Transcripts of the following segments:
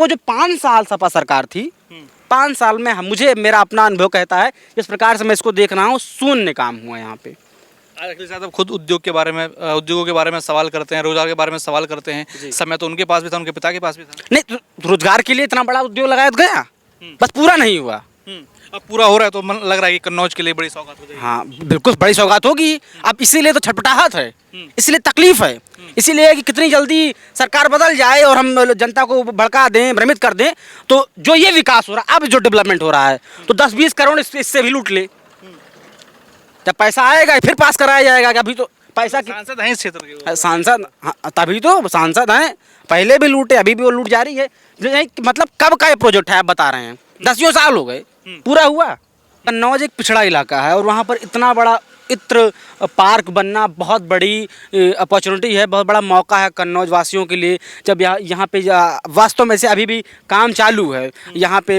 वो जो 5 साल सपा सरकार थी, 5 साल में मुझे मेरा अपना अनुभव कहता है, जिस प्रकार से मैं इसको देख रहा हूँ, शून्य काम हुआ यहाँ पे। अखिलेश यादव खुद उद्योगों के बारे में सवाल करते हैं, रोजगार के बारे में सवाल करते हैं। समय तो उनके पास भी था, उनके पिता के पास भी था। नहीं, रोजगार के लिए इतना बड़ा उद्योग लगाया तो गया, बस पूरा नहीं हुआ। अब पूरा हो रहा है तो मन लग रहा है कि कन्नौज के लिए बड़ी सौगात हो जाएगी। हाँ, बिल्कुल बड़ी सौगात होगी। अब इसीलिए तो छटपटाहट है, इसलिए तकलीफ है, इसीलिए कि कितनी जल्दी सरकार बदल जाए और हम जनता को भड़का दें, भ्रमित कर दें। तो जो ये विकास हो रहा है, अब जो डेवलपमेंट हो रहा है, तो 10-20 करोड़ इससे भी लूट ले। जब पैसा आएगा फिर पास कराया जाएगा। अभी तो पैसा सांसद हैं इस क्षेत्र के, सांसद, हाँ, तभी तो सांसद हैं। पहले भी लूटे, अभी भी वो लूट जारी है। मतलब कब का ये प्रोजेक्ट है आप बता रहे हैं? 10 साल हो गए, पूरा हुआ। कन्नौज एक पिछड़ा इलाका है और वहाँ पर इतना बड़ा इत्र पार्क बनना बहुत बड़ी अपॉर्चुनिटी है, बहुत बड़ा मौका है कन्नौज वासियों के लिए। जब यहाँ पे वास्तव में से अभी भी काम चालू है, यहाँ पे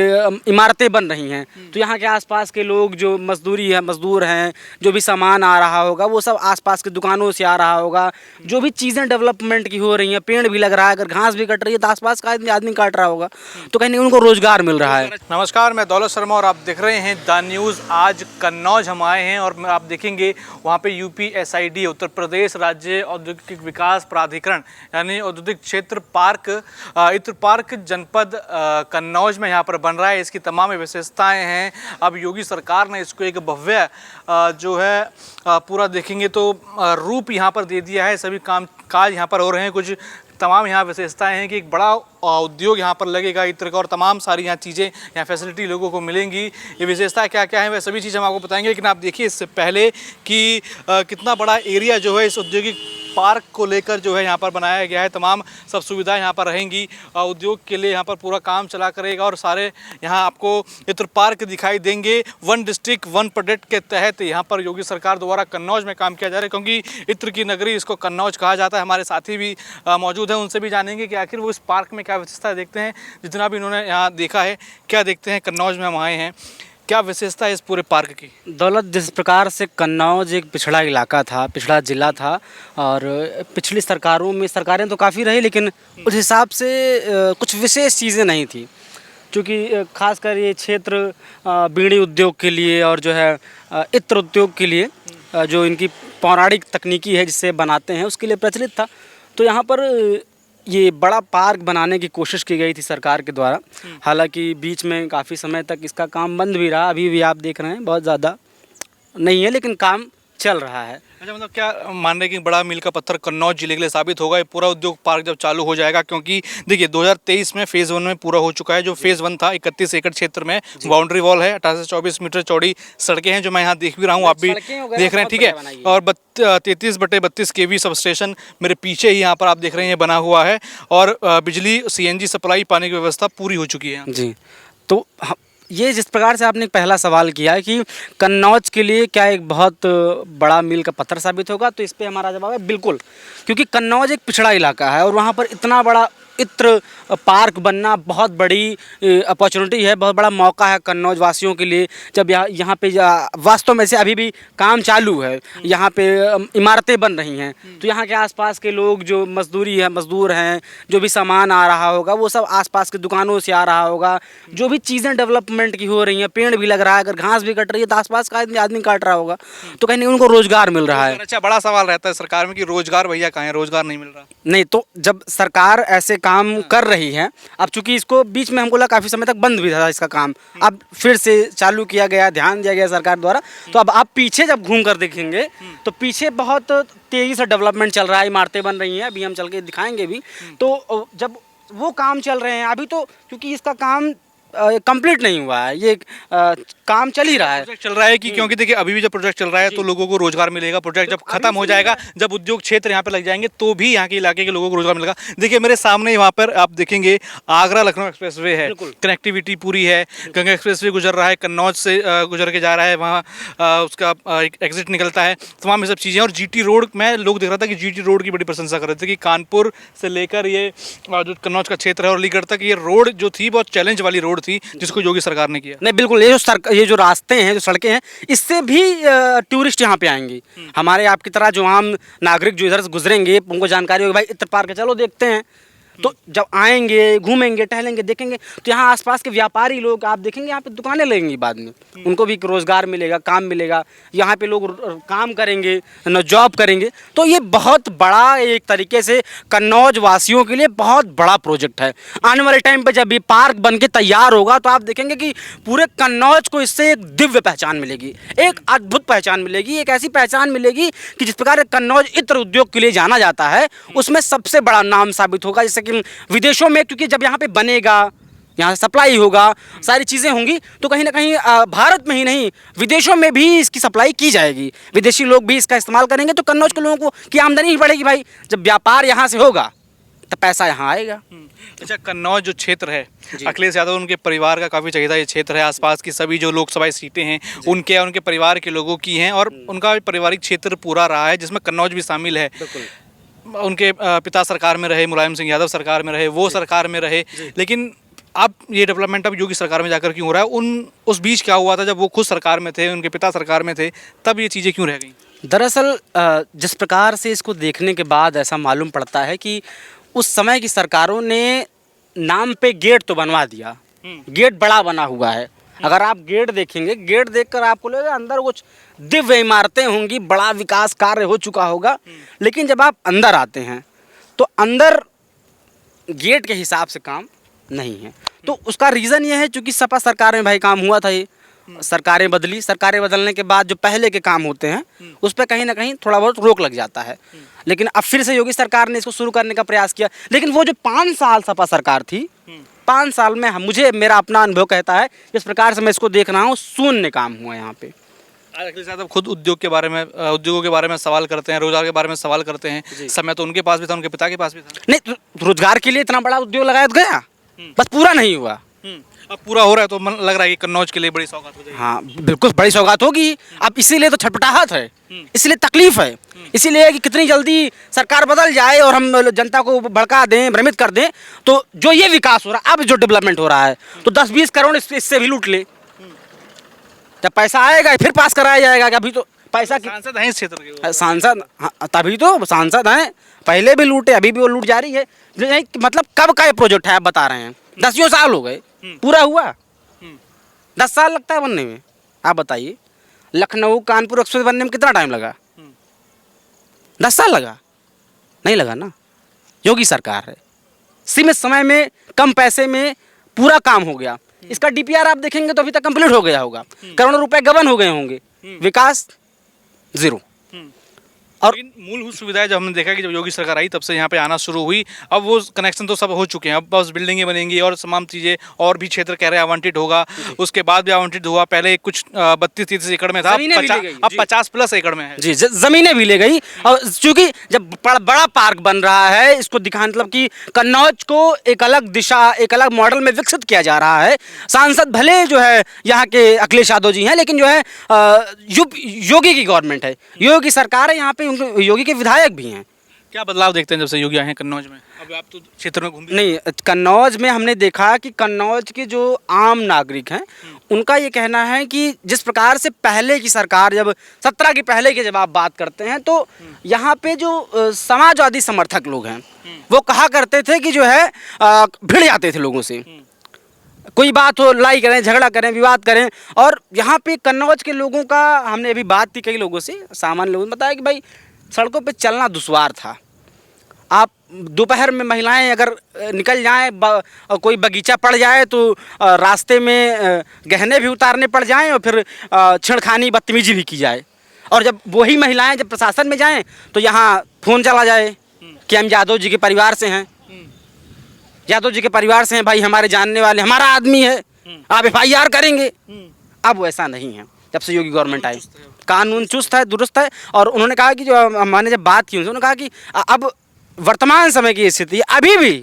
इमारतें बन रही हैं, तो यहाँ के आसपास के लोग जो मजदूर हैं, जो भी सामान आ रहा होगा वो सब आसपास की दुकानों से आ रहा होगा। जो भी चीज़ें डेवलपमेंट की हो रही हैं, पेड़ भी लग रहा है, अगर घास भी कट रही है तो आसपास का आदमी काट रहा होगा, तो कहीं उनको रोजगार मिल रहा है। नमस्कार, मैं दौलत शर्मा और आप देख रहे हैं द न्यूज़। आज कन्नौज हम आए हैं और आप देखेंगे वहाँ पे UPSID उत्तर प्रदेश राज्य औद्योगिक विकास प्राधिकरण यानी औद्योगिक क्षेत्र पार्क इत्र पार्क जनपद कन्नौज में यहाँ पर बन रहा है। इसकी तमाम विशेषताएं हैं। अब योगी सरकार ने इसको एक भव्य जो है पूरा देखेंगे तो रूप यहाँ पर दे दिया है। सभी काज यहाँ पर हो रहे हैं। कुछ तमाम यहाँ विशेषताएं हैं कि एक बड़ा उद्योग यहाँ पर लगेगा इत्र का और तमाम सारी यहाँ चीज़ें, यहाँ फैसिलिटी लोगों को मिलेंगी। ये विशेषताएं क्या क्या हैं वह सभी चीज़ें हम आपको बताएंगे। लेकिन आप देखिए इससे पहले कि कितना बड़ा एरिया जो है इस औद्योगिक पार्क को लेकर जो है यहाँ पर बनाया गया है। तमाम सब सुविधाएं यहाँ पर रहेंगी। उद्योग के लिए यहाँ पर पूरा काम चला करेगा और सारे यहाँ आपको इत्र पार्क दिखाई देंगे। 1 डिस्ट्रिक्ट 1 प्रोडक्ट के तहत यहाँ पर योगी सरकार द्वारा कन्नौज में काम किया जा रहा है, क्योंकि इत्र की नगरी इसको कन्नौज कहा जाता है। हमारे साथी भी मौजूद हैं, उनसे भी जानेंगे कि आखिर वो इस पार्क में क्या विशेषता है। देखते हैं जितना भी इन्होंने यहाँ देखा है, क्या देखते हैं। कन्नौज में हम आए हैं, क्या विशेषता है इस पूरे पार्क की? दौलत, जिस प्रकार से कन्नौज एक पिछड़ा इलाका था, पिछड़ा ज़िला था और पिछली सरकारें तो काफ़ी रही, लेकिन उस हिसाब से कुछ विशेष चीज़ें नहीं थी। क्योंकि खासकर ये क्षेत्र बीड़ी उद्योग के लिए और जो है इत्र उद्योग के लिए जो इनकी पौराणिक तकनीकी है जिससे बनाते हैं, उसके लिए प्रचलित था। तो यहाँ पर ये बड़ा पार्क बनाने की कोशिश की गई थी सरकार के द्वारा। हालांकि बीच में काफ़ी समय तक इसका काम बंद भी रहा। अभी भी आप देख रहे हैं बहुत ज़्यादा नहीं है, लेकिन काम चल रहा है। अच्छा, मतलब क्या मान रहे हैं कि बड़ा मील का पत्थर कन्नौज जिले के लिए साबित होगा ये पूरा उद्योग पार्क जब चालू हो जाएगा? क्योंकि देखिए 2023 में फेज़ 1 में पूरा हो चुका है। जो फेज़ 1 था 31 एकड़ क्षेत्र में बाउंड्री वॉल है, 18 से 24 मीटर चौड़ी सड़कें हैं जो मैं यहाँ देख भी रहा हूँ, आप भी देख रहे हैं, ठीक है। और 33/32 kV सब स्टेशन मेरे पीछे ही यहाँ पर आप देख रहे हैं बना हुआ है और बिजली CNG सप्लाई पाने की व्यवस्था पूरी हो चुकी है जी। तो ये जिस प्रकार से आपने पहला सवाल किया है कि कन्नौज के लिए क्या एक बहुत बड़ा मील का पत्थर साबित होगा, तो इस पे हमारा जवाब है बिल्कुल। क्योंकि कन्नौज एक पिछड़ा इलाका है और वहाँ पर इतना बड़ा इत्र पार्क बनना बहुत बड़ी अपॉर्चुनिटी है, बहुत बड़ा मौका है कन्नौज वासियों के लिए। जब यहाँ पे वास्तव में से अभी भी काम चालू है, यहाँ पे इमारतें बन रही हैं, तो यहाँ के आसपास के लोग जो मजदूर हैं, जो भी सामान आ रहा होगा वो सब आसपास की दुकानों से आ रहा होगा। जो भी चीज़ें डेवलपमेंट की हो रही हैं, पेड़ भी लग रहा है, अगर घास भी कट रही है तो आसपास का आदमी काट रहा होगा, तो कहीं उनको रोजगार मिल रहा है। अच्छा, बड़ा सवाल रहता है सरकार में कि रोजगार भैया कहाँ है, रोजगार नहीं मिल रहा। नहीं, तो जब सरकार ऐसे काम कर रही है, अब चूंकि इसको बीच में हमको लगा काफ़ी समय तक बंद भी था इसका काम, अब फिर से चालू किया गया, ध्यान दिया गया सरकार द्वारा। तो अब आप पीछे जब घूम कर देखेंगे तो पीछे बहुत तेज़ी से डेवलपमेंट चल रहा है, इमारतें बन रही हैं, अभी हम चल के दिखाएंगे भी। तो जब वो काम चल रहे हैं अभी, तो क्योंकि इसका काम कंप्लीट नहीं हुआ है, ये काम चल ही रहा है, प्रोजेक्ट चल रहा है कि क्योंकि देखिए अभी भी जब प्रोजेक्ट चल रहा है तो लोगों को रोजगार मिलेगा। प्रोजेक्ट जब खत्म हो जाएगा, जब उद्योग क्षेत्र यहाँ पे लग जाएंगे तो भी यहाँ के इलाके के लोगों को रोजगार मिलेगा। देखिए मेरे सामने वहाँ पर आप देखेंगे आगरा लखनऊ एक्सप्रेसवे है, कनेक्टिविटी पूरी है। गंगा एक्सप्रेसवे गुजर रहा है, कन्नौज से गुजर के जा रहा है, वहाँ उसका एक एग्जिट निकलता है, तमाम ये सब चीज़ें। और GT रोड, मैं लोग देख रहा था कि GT रोड की बड़ी प्रशंसा कर रहे थे कि कानपुर से लेकर ये जो कन्नौज का क्षेत्र है और अलीगढ़ तक ये रोड जो थी बहुत चैलेंज वाली रोड थी, जिसको योगी सरकार ने किया। नहीं बिल्कुल, ये जो रास्ते हैं, जो सड़कें हैं, इससे भी टूरिस्ट यहाँ पे आएंगे। हमारे आपकी तरह जो आम नागरिक जो इधर से गुजरेंगे, उनको जानकारी होगी भाई इत्र पार्क है, चलो देखते हैं। तो जब आएंगे, घूमेंगे, टहलेंगे, देखेंगे तो यहाँ आसपास के व्यापारी लोग आप देखेंगे यहाँ पे दुकानें लगेंगी बाद में, उनको भी रोज़गार मिलेगा, काम मिलेगा, यहाँ पे लोग काम करेंगे, न जॉब करेंगे। तो ये बहुत बड़ा एक तरीके से कन्नौज वासियों के लिए बहुत बड़ा प्रोजेक्ट है। आने वाले टाइम पे जब ये पार्क बन के तैयार होगा तो आप देखेंगे कि पूरे कन्नौज को इससे एक दिव्य पहचान मिलेगी, एक अद्भुत पहचान मिलेगी, एक ऐसी पहचान मिलेगी कि जिस प्रकार कन्नौज इत्र उद्योग के लिए जाना जाता है उसमें सबसे बड़ा नाम साबित होगा। जैसे कि विदेशों में, क्योंकि जब यहाँ पे बनेगा, यहाँ सप्लाई होगा, सारी चीज़ें होंगी, तो कहीं ना कहीं भारत में ही नहीं विदेशों में भी इसकी सप्लाई की जाएगी, विदेशी लोग भी इसका इस्तेमाल करेंगे, तो कन्नौज के लोगों को की आमदनी ही बढ़ेगी भाई। जब व्यापार यहाँ से होगा तो पैसा यहाँ आएगा। अच्छा, कन्नौज जो क्षेत्र है, अखिलेश यादव उनके परिवार का काफ़ी चहेता ये क्षेत्र है, आसपास की सभी जो लोकसभा सीटें हैं उनके और उनके परिवार के लोगों की हैं, और उनका पारिवारिक क्षेत्र पूरा रहा है जिसमें कन्नौज भी शामिल है। उनके पिता सरकार में रहे, मुलायम सिंह यादव सरकार में रहे, वो सरकार में रहे, लेकिन अब ये डेवलपमेंट अब योगी सरकार में जाकर क्यों हो रहा है? उस बीच क्या हुआ था जब वो खुद सरकार में थे, उनके पिता सरकार में थे, तब ये चीज़ें क्यों रह गई? दरअसल जिस प्रकार से इसको देखने के बाद ऐसा मालूम पड़ता है कि उस समय की सरकारों ने नाम पे गेट तो बनवा दिया, गेट बड़ा बना हुआ है। अगर आप गेट देखेंगे, गेट देखकर आपको लगेगा अंदर कुछ दिव्य इमारतें होंगी, बड़ा विकास कार्य हो चुका होगा, लेकिन जब आप अंदर आते हैं तो अंदर गेट के हिसाब से काम नहीं है। तो उसका रीज़न ये है चूँकि सपा सरकार में भाई काम हुआ था, ये सरकारें बदली, सरकारें बदलने के बाद जो पहले के काम होते हैं उस पर कहीं ना कहीं थोड़ा बहुत रोक लग जाता है। लेकिन अब फिर से योगी सरकार ने इसको शुरू करने का प्रयास किया, लेकिन वो जो 5 साल सपा सरकार थी, 5 साल में मुझे मेरा अपना अनुभव कहता है, जिस प्रकार से मैं इसको देख रहा हूँ, शून्य काम हुआ यहाँ पे। अखिलेश यादव खुद उद्योगों के बारे में सवाल करते हैं, रोजगार के बारे में सवाल करते हैं। समय तो उनके पास भी था, उनके पिता के पास भी था। नहीं, रोजगार के लिए इतना बड़ा उद्योग लगाया तो गया, बस पूरा नहीं हुआ। अब पूरा हो रहा है तो मन लग रहा है कि कन्नौज के लिए बड़ी सौगात हो जाएगी। हाँ, बिल्कुल बड़ी सौगात होगी। अब इसीलिए तो छटपटाहट है, इसलिए तकलीफ है, इसीलिए कि कितनी जल्दी सरकार बदल जाए और हम जनता को भड़का दें, भ्रमित कर दें। तो जो ये विकास हो रहा है, अब जो डेवलपमेंट हो रहा है, तो 10-20 करोड़ इससे भी लूट ले। जब पैसा आएगा फिर पास कराया जाएगा। कि अभी तो पैसा की सांसद हैं इस क्षेत्र के, सांसद, हाँ, तभी तो सांसद हैं, पहले भी लूटे, अभी भी वो लूट जारी है। मतलब कब का ये प्रोजेक्ट है आप बता रहे हैं? 10 साल हो गए, पूरा हुआ? 10 साल लगता है बनने में, आप बताइए। लखनऊ कानपुर एक्सप्रेस बनने में कितना टाइम लगा? 10 साल लगा? नहीं लगा ना। योगी सरकार है, सीमित समय में कम पैसे में पूरा काम हो गया। इसका डीपीआर आप देखेंगे तो अभी तक कंप्लीट हो गया होगा, करोड़ों रुपए गबन हो गए होंगे, विकास जीरो। और इन मूलभूत सुविधाएं जब हमने देखा कि जब योगी सरकार आई तब से यहाँ पे आना शुरू हुई, अब वो कनेक्शन तो सब हो चुके हैं, अब बस बिल्डिंगें बनेंगी और तमाम चीज़ें, और भी क्षेत्र कह रहे हैं आवंटित होगा, उसके बाद भी आवंटित हुआ। पहले कुछ 32-33 एकड़ में था, अब 50+ एकड़ में है जी, ज़मीनें भी ले गई। और चूँकि जब बड़ा पार्क बन रहा है, इसको दिखा मतलब कि कन्नौज को एक अलग दिशा, एक अलग मॉडल में विकसित किया जा रहा है। सांसद भले जो है यहाँ के अखिलेश यादव जी हैं, लेकिन जो है योगी की गवर्नमेंट है, योगी सरकार है, यहाँ पे योगी के विधायक भी हैं। क्या बदलाव देखते हैं जब से योगी आए हैं कन्नौज में? अब आप तो क्षेत्र में घूम नहीं, कन्नौज में हमने देखा कि कन्नौज के जो आम नागरिक हैं उनका ये कहना है कि जिस प्रकार से पहले की सरकार, जब 17 के पहले की जब आप बात करते हैं, तो यहाँ पे जो समाजवादी समर्थक लोग हैं वो कहा करते थे कि जो है भिड़ जाते थे लोगों से, कोई बात हो लड़ाई करें, झगड़ा करें, विवाद करें। और यहाँ पे कन्नौज के लोगों का, हमने अभी बात की कई लोगों से, सामान्य लोगों ने बताया कि भाई सड़कों पे चलना दुश्वार था। आप दोपहर में महिलाएं अगर निकल जाएं, कोई बगीचा पड़ जाए तो रास्ते में गहने भी उतारने पड़ जाएं और फिर छेड़खानी बदतमीजी भी की जाए। और जब वही महिलाएं जब प्रशासन में जाएं तो यहाँ फ़ोन चला जाए कि हम यादव जी के परिवार से हैं, यादव जी के परिवार से हैं भाई, हमारे जानने वाले, हमारा आदमी है, आप FIR करेंगे। अब वैसा नहीं है। जब से योगी गवर्नमेंट आई, कानून चुस्त है, दुरुस्त है। और उन्होंने कहा कि जो हमने जब बात की, उन्होंने कहा कि अब वर्तमान समय की स्थिति अभी भी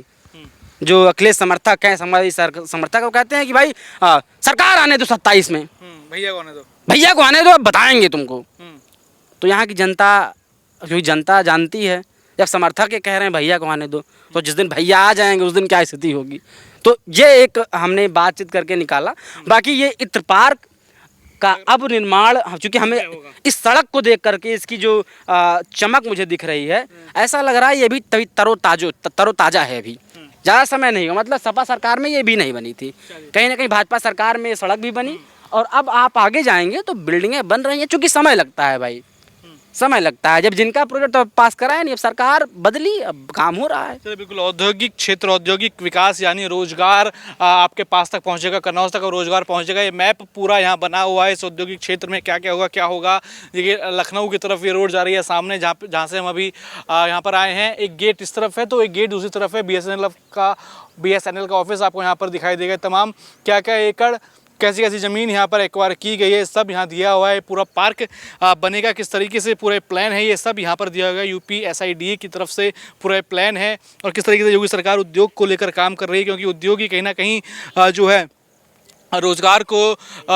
जो अखिलेश समर्थक हैं, समाजवादी समर्थक, वो कहते हैं कि भाई सरकार आने दो 27 में, भैया को आने दो, भैया को आने दो, अब बताएंगे तुमको। तो यहाँ की जनता, क्योंकि जनता जानती है, जब समर्थक ये कह रहे हैं भैया को आने दो, तो जिस दिन भैया आ जाएंगे उस दिन क्या स्थिति होगी। तो ये एक हमने बातचीत करके निकाला। बाकी ये इत्र पार्क का अब निर्माण, चूँकि हमें इस सड़क को देख करके इसकी जो चमक मुझे दिख रही है, ऐसा लग रहा है ये भी तरोताज़ा है अभी, ज़्यादा समय नहीं हुआ, मतलब सपा सरकार में ये भी नहीं बनी थी, कहीं ना कहीं भाजपा सरकार में सड़क भी बनी, और अब आप आगे जाएंगे तो बिल्डिंगें बन रही हैं, चूँकि समय लगता है भाई, समय लगता है। जब जिनका प्रोजेक्ट तो पास कराया नहीं, अब सरकार बदली, अब काम हो रहा है। चलिए बिल्कुल, औद्योगिक क्षेत्र, औद्योगिक विकास यानी रोजगार आपके पास तक पहुंचेगा, कन्नौज तक रोजगार पहुंचेगा। ये मैप पूरा यहाँ बना हुआ है इस औद्योगिक क्षेत्र में, क्या क्या होगा। देखिए लखनऊ की तरफ ये रोड जा रही है सामने, जहाँ से हम अभी यहाँ पर आए हैं। एक गेट इस तरफ है तो एक गेट दूसरी तरफ है। BSNL का ऑफिस आपको यहाँ पर दिखाई देगा। तमाम क्या एकड़, कैसी कैसी ज़मीन यहाँ पर एक्वायर की गई है, सब यहाँ दिया हुआ है। पूरा पार्क बनेगा किस तरीके से, पूरे प्लान है, ये सब यहाँ पर दिया गया है। UP SIDA की तरफ से पूरा प्लान है, और किस तरीके से योगी सरकार उद्योग को लेकर काम कर रही है, क्योंकि उद्योग ही कहीं ना कहीं जो है रोजगार को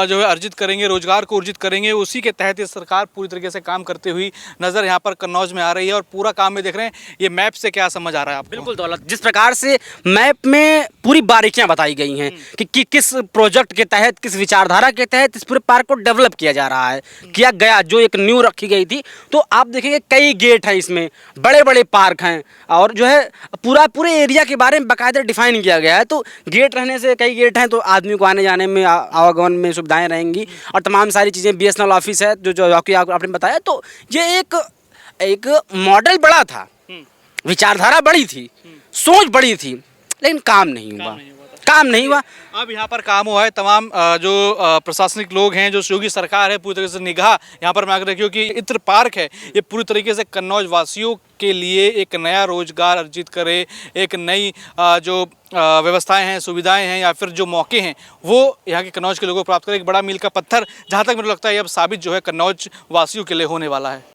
जो है अर्जित करेंगे, रोजगार को अर्जित करेंगे। उसी के तहत ये सरकार पूरी तरीके से काम करते हुई नज़र यहाँ पर कन्नौज में आ रही है। और पूरा काम में देख रहे हैं, ये मैप से क्या समझ आ रहा है आपको? बिल्कुल दौलत, जिस प्रकार से मैप में पूरी बारीकियां बताई गई हैं कि किस प्रोजेक्ट के तहत, किस विचारधारा के तहत इस पूरे पार्क को डेवलप किया जा रहा है, किया गया, जो एक न्यू रखी गई थी। तो आप देखेंगे कई गेट हैं इसमें, बड़े बड़े पार्क हैं, और जो है पूरे एरिया के बारे में बाकायदा डिफाइन किया गया है। तो गेट रहने से, कई गेट हैं तो आदमी को आने जाने में, आवागमन में सुविधाएं रहेंगी, और तमाम सारी चीज़ें। BSNL ऑफिस है जो कि आपने बताया। तो ये एक मॉडल बड़ा था, विचारधारा बड़ी थी, सोच बड़ी थी, लेकिन काम नहीं हुआ। अब यहाँ पर काम हुआ है। तमाम जो प्रशासनिक लोग हैं, जो योगी सरकार है, पूरी तरीके से निगाह यहाँ पर मांग रही है, क्योंकि इत्र पार्क है, ये पूरी तरीके से कन्नौज वासियों के लिए एक नया रोजगार अर्जित करे, एक नई जो व्यवस्थाएं हैं, सुविधाएं हैं, या फिर जो मौके हैं, वो यहाँ के कन्नौज के लोगों को प्राप्त करे। एक बड़ा मील का पत्थर जहाँ तक मुझे लगता है अब साबित जो है कन्नौज वासियों के लिए होने वाला है।